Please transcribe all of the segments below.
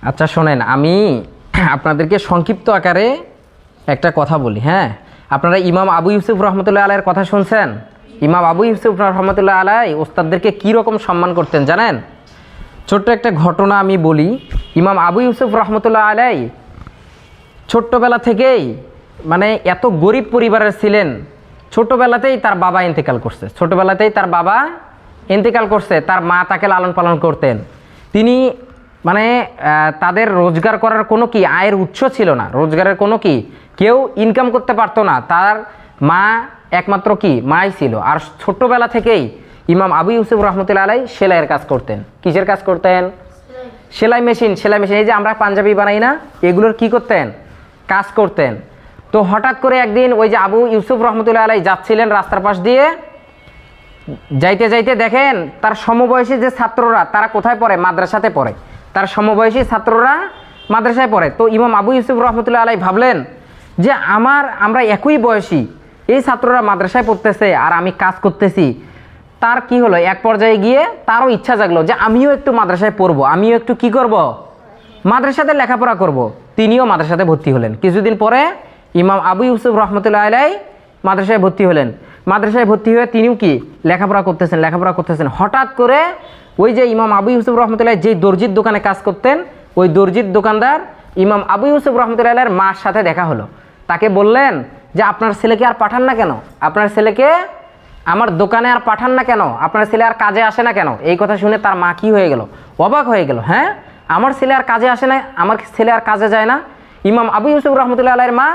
আচ্ছা শোনেন, আমি আপনাদেরকে সংক্ষিপ্ত আকারে একটা কথা বলি। হ্যাঁ, আপনারা ইমাম আবু ইউসুফ রহমতুল্লাহ আলাইয়ের কথা শুনছেন? ইমাম আবু ইউসুফ রহমতুল্লাহ আলাই ওস্তাদদেরকে কীরকম সম্মান করতেন জানেন? ছোট্ট একটা ঘটনা আমি বলি। ইমাম আবু ইউসুফ রহমতুল্লাহ আলাই ছোট্টবেলা থেকেই মানে এত গরিব পরিবারের ছিলেন, ছোটোবেলাতেই তার বাবা ইন্তেকাল করছে। তার মা তাকে লালন পালন করতেন। তিনি মানে তাদের রোজগার করার কোনো কি আয়ের উৎস ছিল না, রোজগারের কোনো কি কেউ ইনকাম করতে পারতো না, তার মা একমাত্র কি মাই ছিল। আর ছোট্টবেলা থেকেই ইমাম আবু ইউসুফ রহমতুল্লাহ আলাই সেলাইয়ের কাজ করতেন। কিসের কাজ করতেন? সেলাই মেশিন। এই যে আমরা পাঞ্জাবি বানাই না, এগুলোর কি করতেন? কাজ করতেন। তো হঠাৎ করে একদিন ওই যে আবু ইউসুফ রহমতুল্লাহ আলাই যাচ্ছিলেন রাস্তার পাশ দিয়ে, যাইতে যাইতে দেখেন তার সমবয়সী যে ছাত্ররা তারা কোথায় পড়ে? মাদ্রাসাতে পড়ে। তার সমবয়সী ছাত্ররা মাদ্রাসায় পড়ে। তো ইমাম আবু ইউসুফ রহমতুল্লাহ আলাই ভাবলেন যে আমরা একই বয়সী, এই ছাত্ররা মাদ্রাসায় পড়তেছে আর আমি কাজ করতেছি। তার কি হলো, এক পর্যায়ে গিয়ে তারও ইচ্ছা জাগলো যে আমিও একটু মাদ্রাসায় পড়বো, আমিও একটু কি করব, মাদ্রাসাতে লেখাপড়া করব। তিনিও মাদ্রাসাতে ভর্তি হলেন। কিছুদিন পরে ইমাম আবু ইউসুফ রহমতুল্লাহ আলাই মাদ্রাসায় ভর্তি হলেন। মাদ্রাসায় ভর্তি হয়ে তিনিও কি লেখাপড়া করতেছেন। হঠাৎ করে ওই যে ইমাম আবু ইউসুফ রহমতুল্লাহ যেই দর্জির দোকানে কাজ করতেন, ওই দর্জির দোকানদার ইমাম আবু ইউসুফ রহমতুল্লাহ আলাইয়ের মার সাথে দেখা হলো। তাকে বললেন যে আপনার ছেলেকে আর পাঠান না কেন? আপনার ছেলেকে আমার দোকানে আর পাঠান না কেন? আপনার ছেলে আর কাজে আসে না কেন? এই কথা শুনে তার মা কি হয়ে গেল? অবাক হয়ে গেল। হ্যাঁ, আমার ছেলে আর কাজে আসে না, আমার ছেলে আর কাজে যায় না। ইমাম আবু ইউসুফ রহমতুল্লাহ আলাইয়ের মা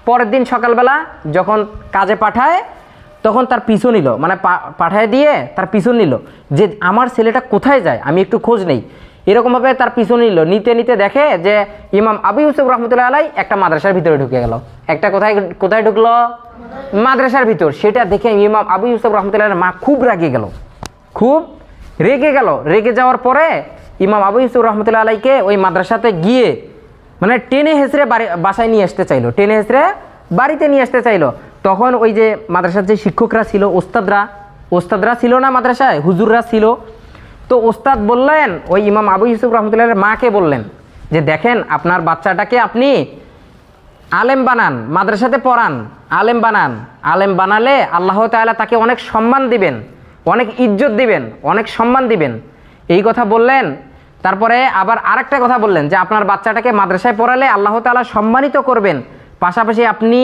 পরের দিন সকালবেলা যখন কাজে পাঠায় তখন তার পিছু নিল, মানে পাঠায় দিয়ে তার পিছু নিল যে আমার ছেলেটা কোথায় যায়, আমি একটু খোঁজ নেই। এরকমভাবে তার পিছু নিল। নিতে নিতে দেখে যে ইমাম আবু ইউসুফ রহমতুল্লাহ আলাই একটা মাদ্রাসার ভিতরে ঢুকে গেল। একটা কোথায় ঢুকলো? মাদ্রাসার ভিতর। সেটা দেখে ইমাম আবু ইউসুফ রহমতুল্লাহ মা খুব রেগে গেল। রেগে যাওয়ার পরে ইমাম আবু ইউসুফ রহমতুল্লাহ আলাইকে ওই মাদ্রাসাতে গিয়ে মানে টেনে হেঁচড়ে বাসায় নিয়ে আসতে চাইলো, বাড়িতে নিয়ে আসতে চাইলো। তখন ওই যে মাদ্রাসার যে শিক্ষকরা ছিল, ওস্তাদরা ছিল না মাদ্রাসায়, হুজুররা ছিল। তো ওস্তাদ বললেন, ওই ইমাম আবু ইউসুফ রহমতুল্লাহের মাকে বললেন যে দেখেন আপনার বাচ্চাটাকে আপনি আলেম বানান, মাদ্রাসাতে পড়ান, আলেম বানালে আল্লাহ তাআলা তাকে অনেক সম্মান দিবেন, অনেক ইজ্জত দিবেন, অনেক সম্মান দিবেন। এই কথা বললেন। তারপরে আবার আরেকটা কথা বললেন যে আপনার বাচ্চাটাকে মাদ্রাসায় পড়ালে আল্লাহ তাআলা সম্মানিত করবেন, পাশাপাশি আপনি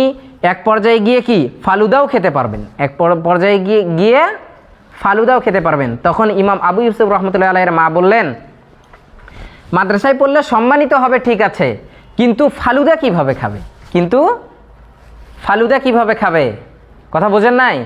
এক পর্যায়ে গিয়ে কি ফালুদাও খেতে পারবেন। তখন ইমাম আবু ইউসুফ রহমতুল্লাহ আলাইয়ের মা বললেন মাদ্রাসায় পড়লে সম্মানিত হবে ঠিক আছে, কিন্তু ফালুদা কিভাবে খাবে? কথা বোঝেন নাই?